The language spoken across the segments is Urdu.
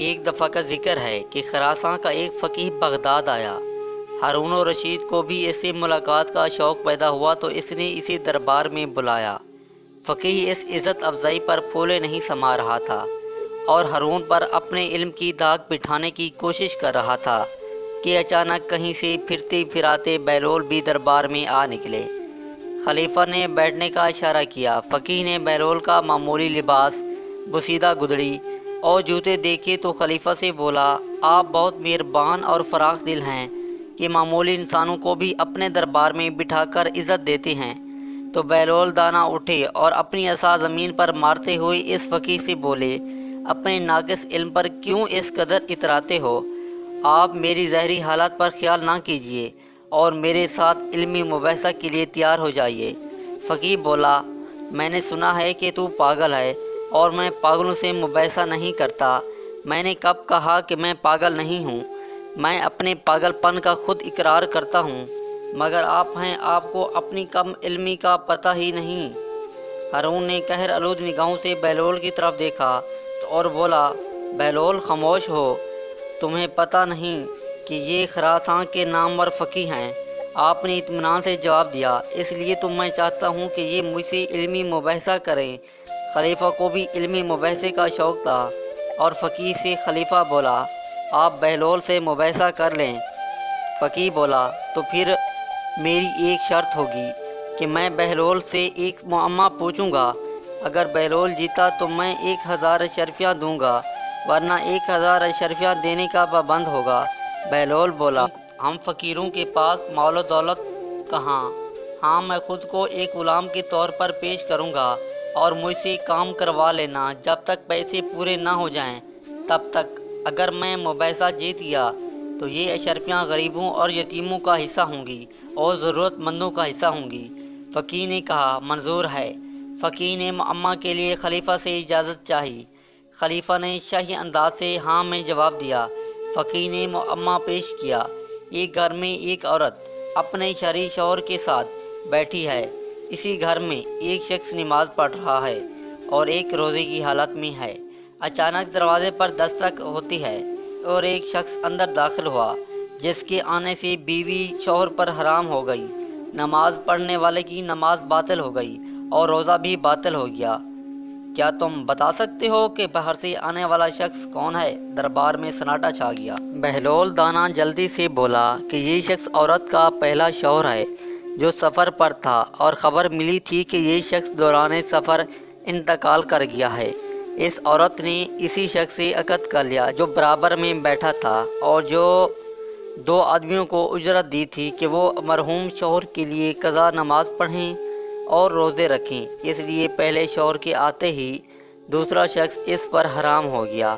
ایک دفعہ کا ذکر ہے کہ خراساں کا ایک فقیہ بغداد آیا۔ ہارون الرشید کو بھی اس سے ملاقات کا شوق پیدا ہوا تو اس نے اسے دربار میں بلایا۔ فقیہ اس عزت افزائی پر پھولے نہیں سما رہا تھا اور ہارون پر اپنے علم کی داغ بٹھانے کی کوشش کر رہا تھا کہ اچانک کہیں سے پھرتے پھراتے بہلول بھی دربار میں آ نکلے۔ خلیفہ نے بیٹھنے کا اشارہ کیا۔ فقیہ نے بہلول کا معمولی لباس، بسیدہ گدڑی اور جوتے دیکھے تو خلیفہ سے بولا، آپ بہت مہربان اور فراخ دل ہیں کہ معمولی انسانوں کو بھی اپنے دربار میں بٹھا کر عزت دیتے ہیں۔ تو بہلول دانا اٹھے اور اپنی عصا زمین پر مارتے ہوئے اس فقیہ سے بولے، اپنے ناقص علم پر کیوں اس قدر اتراتے ہو؟ آپ میری ظاہری حالات پر خیال نہ کیجیے اور میرے ساتھ علمی مباحثہ کے لیے تیار ہو جائیے۔ فقیہ بولا، میں نے سنا ہے کہ تو پاگل ہے اور میں پاگلوں سے مباحثہ نہیں کرتا۔ میں نے کب کہا کہ میں پاگل نہیں ہوں؟ میں اپنے پاگل پن کا خود اقرار کرتا ہوں، مگر آپ کو اپنی کم علمی کا پتہ ہی نہیں۔ ہارون نے قہر آلود نگاہوں سے بہلول کی طرف دیکھا اور بولا، بہلول خاموش ہو، تمہیں پتہ نہیں کہ یہ خراساں کے نامور فقیہ ہیں؟ آپ نے اطمینان سے جواب دیا، اس لیے تو میں چاہتا ہوں کہ یہ مجھ سے علمی مباحثہ کریں۔ خلیفہ کو بھی علمی مباحثے کا شوق تھا اور فقیہ سے خلیفہ بولا، آپ بہلول سے مباحثہ کر لیں۔ فقیہ بولا، تو پھر میری ایک شرط ہوگی کہ میں بہلول سے ایک معمہ پوچھوں گا۔ اگر بہلول جیتا تو میں 1000 اشرفیاں دوں گا، ورنہ 1000 اشرفیاں دینے کا پابند ہوگا۔ بہلول بولا، ہم فقیروں کے پاس مال و دولت کہاں؟ ہاں، میں خود کو ایک غلام کے طور پر پیش کروں گا اور مجھ سے کام کروا لینا جب تک پیسے پورے نہ ہو جائیں تب تک۔ اگر میں مباحثہ جیت گیا تو یہ اشرفیاں غریبوں اور یتیموں کا حصہ ہوں گی اور ضرورت مندوں کا حصہ ہوں گی۔ فقیہ نے کہا، منظور ہے۔ فقیہ نے معمہ کے لیے خلیفہ سے اجازت چاہی۔ خلیفہ نے شاہی انداز سے ہاں میں جواب دیا۔ فقیہ نے معمہ پیش کیا۔ ایک گھر میں ایک عورت اپنے شرعی شوہر کے ساتھ بیٹھی ہے۔ اسی گھر میں ایک شخص نماز پڑھ رہا ہے اور ایک روزے کی حالت میں ہے۔ اچانک دروازے پر دستک ہوتی ہے اور ایک شخص اندر داخل ہوا، جس کے آنے سے بیوی شوہر پر حرام ہو گئی، نماز پڑھنے والے کی نماز باطل ہو گئی اور روزہ بھی باطل ہو گیا۔ کیا تم بتا سکتے ہو کہ باہر سے آنے والا شخص کون ہے؟ دربار میں سناٹا چھا گیا۔ بہلول دانا جلدی سے بولا کہ یہ شخص عورت کا پہلا شوہر ہے جو سفر پر تھا اور خبر ملی تھی کہ یہ شخص دوران سفر انتقال کر گیا ہے۔ اس عورت نے اسی شخص سے عقد کر لیا جو برابر میں بیٹھا تھا اور جو 2 آدمیوں کو اجرت دی تھی کہ وہ مرحوم شوہر کے لیے قضا نماز پڑھیں اور روزے رکھیں۔ اس لیے پہلے شوہر کے آتے ہی دوسرا شخص اس پر حرام ہو گیا،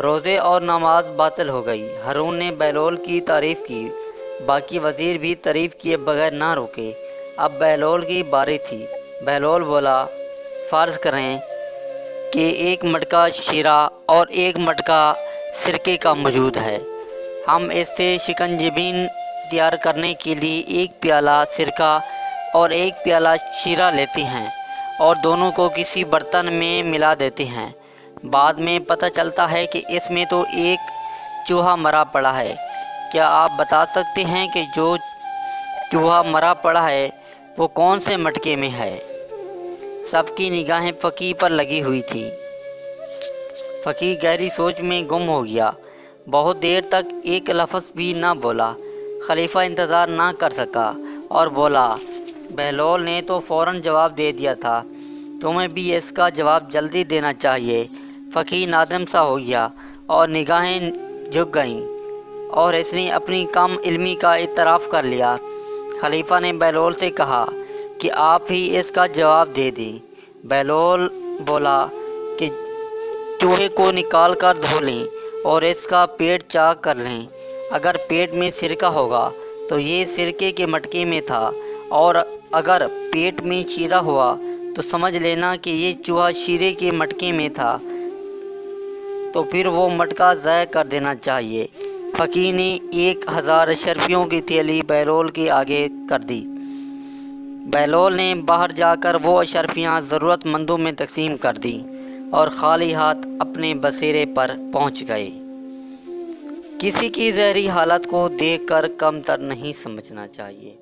روزے اور نماز باطل ہو گئی۔ ہارون نے بہلول کی تعریف کی، باقی وزیر بھی تعریف کیے بغیر نہ رکے۔ اب بہلول کی باری تھی۔ بہلول بولا، فرض کریں کہ 1 مٹکا شیرہ اور 1 مٹکا سرکے کا موجود ہے۔ ہم اس سے شکنجبین تیار کرنے کے لیے 1 پیالہ سرکہ اور 1 پیالہ شیرہ لیتے ہیں اور دونوں کو کسی برتن میں ملا دیتے ہیں۔ بعد میں پتہ چلتا ہے کہ اس میں تو ایک چوہا مرا پڑا ہے۔ کیا آپ بتا سکتے ہیں کہ جو چوہا مرا پڑا ہے وہ کون سے مٹکے میں ہے؟ سب کی نگاہیں فقیہ پر لگی ہوئی تھی۔ فقیہ گہری سوچ میں گم ہو گیا۔ بہت دیر تک ایک لفظ بھی نہ بولا۔ خلیفہ انتظار نہ کر سکا اور بولا، بہلول نے تو فوراً جواب دے دیا تھا، تمہیں بھی اس کا جواب جلدی دینا چاہیے۔ فقیہ نادم سا ہو گیا اور نگاہیں جھک گئیں اور اس نے اپنی کم علمی کا اعتراف کر لیا۔ خلیفہ نے بہلول سے کہا کہ آپ ہی اس کا جواب دے دیں۔ بہلول بولا کہ چوہے کو نکال کر دھو لیں اور اس کا پیٹ چاک کر لیں۔ اگر پیٹ میں سرکہ ہوگا تو یہ سرکے کے مٹکے میں تھا، اور اگر پیٹ میں شیرہ ہوا تو سمجھ لینا کہ یہ چوہا شیرے کے مٹکے میں تھا، تو پھر وہ مٹکا ضائع کر دینا چاہیے۔ فقیہ نے 1000 اشرفیوں کی تھیلی بہلول کے آگے کر دی۔ بہلول نے باہر جا کر وہ اشرفیاں ضرورت مندوں میں تقسیم کر دیں۔ اور خالی ہاتھ اپنے بسیرے پر پہنچ گئے۔ کسی کی ظاہری حالت کو دیکھ کر کم تر نہیں سمجھنا چاہیے۔